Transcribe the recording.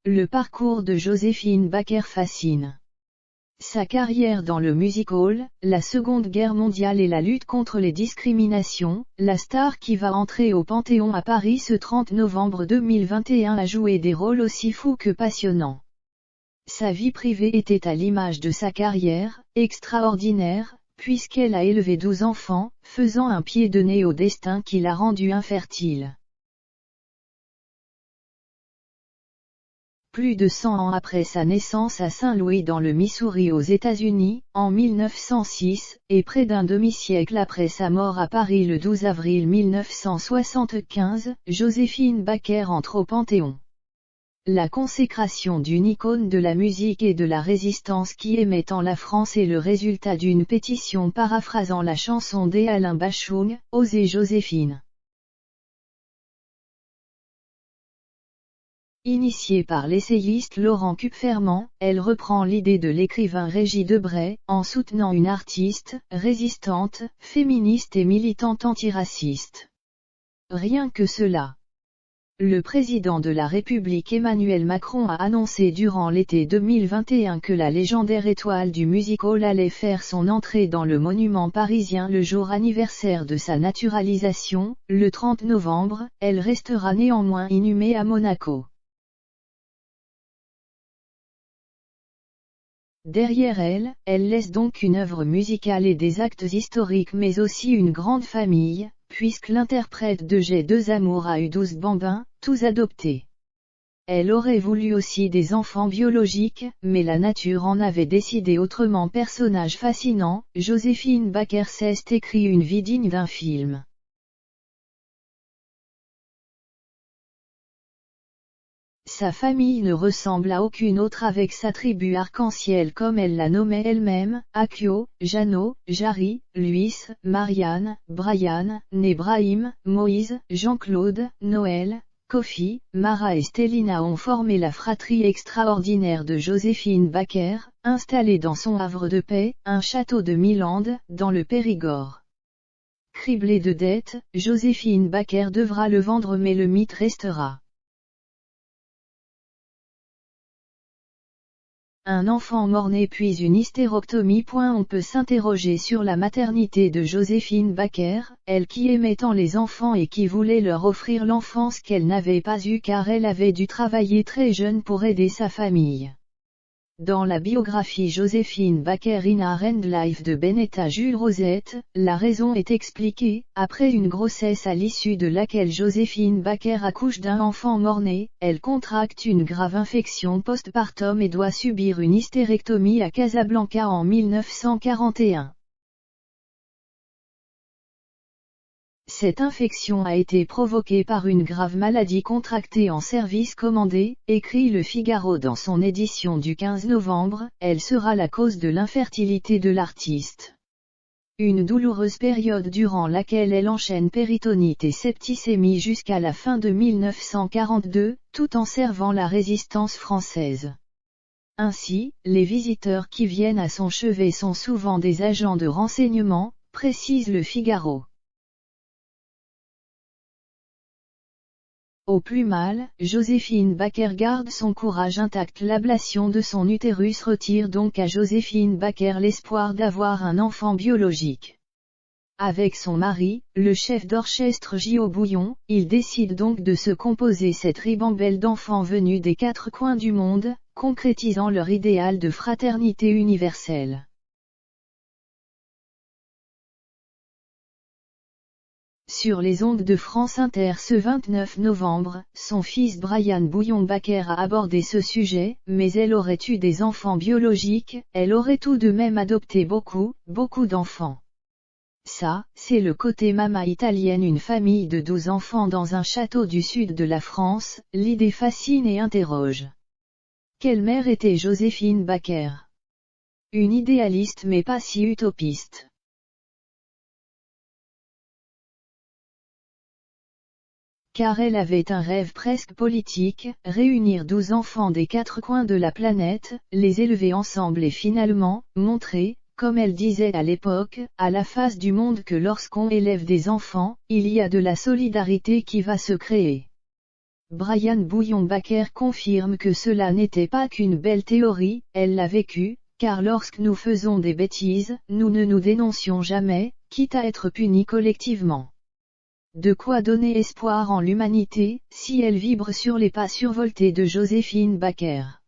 Le parcours de Joséphine Baker fascine. Sa carrière dans le music-hall, la Seconde Guerre mondiale et la lutte contre les discriminations, la star qui va entrer au Panthéon à Paris ce 30 novembre 2021 a joué des rôles aussi fous que passionnants. Sa vie privée était à l'image de sa carrière, extraordinaire, puisqu'elle a élevé 12 enfants, faisant un pied de nez au destin qui l'a rendue infertile. Plus de 100 ans après sa naissance à Saint-Louis dans le Missouri aux États-Unis, en 1906, et près d'un demi-siècle après sa mort à Paris le 12 avril 1975, Joséphine Baker entre au Panthéon. La consécration d'une icône de la musique et de la résistance qui aimait tant la France est le résultat d'une pétition paraphrasant la chanson d'Alain Bashung, « Osez Joséphine ». Initiée par l'essayiste Laurent Kupferman, elle reprend l'idée de l'écrivain Régis Debray, en soutenant une artiste, résistante, féministe et militante antiraciste. Rien que cela. Le président de la République Emmanuel Macron a annoncé durant l'été 2021 que la légendaire étoile du music-hall allait faire son entrée dans le monument parisien le jour anniversaire de sa naturalisation, le 30 novembre, elle restera néanmoins inhumée à Monaco. Derrière elle, elle laisse donc une œuvre musicale et des actes historiques mais aussi une grande famille, puisque l'interprète de J'ai deux amours a eu 12 bambins, tous adoptés. Elle aurait voulu aussi des enfants biologiques, mais la nature en avait décidé autrement. Personnage fascinant, Joséphine Baker s'est écrit une vie digne d'un film. Sa famille ne ressemble à aucune autre avec sa tribu arc-en-ciel comme elle la nommait elle-même, Akio, Jeannot, Jarry, Luis, Marianne, Brian, Nébrahim, Moïse, Jean-Claude, Noël, Kofi, Mara et Stélina ont formé la fratrie extraordinaire de Joséphine Baker, installée dans son havre de paix, un château de Milandes, dans le Périgord. Criblée de dettes, Joséphine Baker devra le vendre mais le mythe restera. Un enfant mort-né puis une hystérectomie. On peut s'interroger sur la maternité de Joséphine Baker, elle qui aimait tant les enfants et qui voulait leur offrir l'enfance qu'elle n'avait pas eue car elle avait dû travailler très jeune pour aider sa famille. Dans la biographie Joséphine Baker in a End Life de Benetta Jules Rosette, la raison est expliquée. Après une grossesse à l'issue de laquelle Joséphine Baker accouche d'un enfant mort-né, elle contracte une grave infection postpartum et doit subir une hystérectomie à Casablanca en 1941. Cette infection a été provoquée par une grave maladie contractée en service commandé, écrit Le Figaro dans son édition du 15 novembre, elle sera la cause de l'infertilité de l'artiste. Une douloureuse période durant laquelle elle enchaîne péritonite et septicémie jusqu'à la fin de 1942, tout en servant la résistance française. Ainsi, les visiteurs qui viennent à son chevet sont souvent des agents de renseignement, précise Le Figaro. Au plus mal, Joséphine Baker garde son courage intact. L'ablation de son utérus retire donc à Joséphine Baker l'espoir d'avoir un enfant biologique. Avec son mari, le chef d'orchestre Gio Bouillon, il décide donc de se composer cette ribambelle d'enfants venus des quatre coins du monde, concrétisant leur idéal de fraternité universelle. Sur les ondes de France Inter ce 29 novembre, son fils Brian Bouillon Baker a abordé ce sujet, mais elle aurait eu des enfants biologiques, elle aurait tout de même adopté beaucoup d'enfants. Ça, c'est le côté mama italienne, une famille de 12 enfants dans un château du sud de la France, l'idée fascine et interroge. Quelle mère était Joséphine Baker? Une idéaliste mais pas si utopiste. Car elle avait un rêve presque politique, réunir 12 enfants des quatre coins de la planète, les élever ensemble et finalement, montrer, comme elle disait à l'époque, à la face du monde que lorsqu'on élève des enfants, il y a de la solidarité qui va se créer. Brian Bouillon-Baker confirme que cela n'était pas qu'une belle théorie, elle l'a vécu, car lorsque nous faisons des bêtises, nous ne nous dénoncions jamais, quitte à être punis collectivement. De quoi donner espoir en l'humanité, si elle vibre sur les pas survoltés de Joséphine Baker.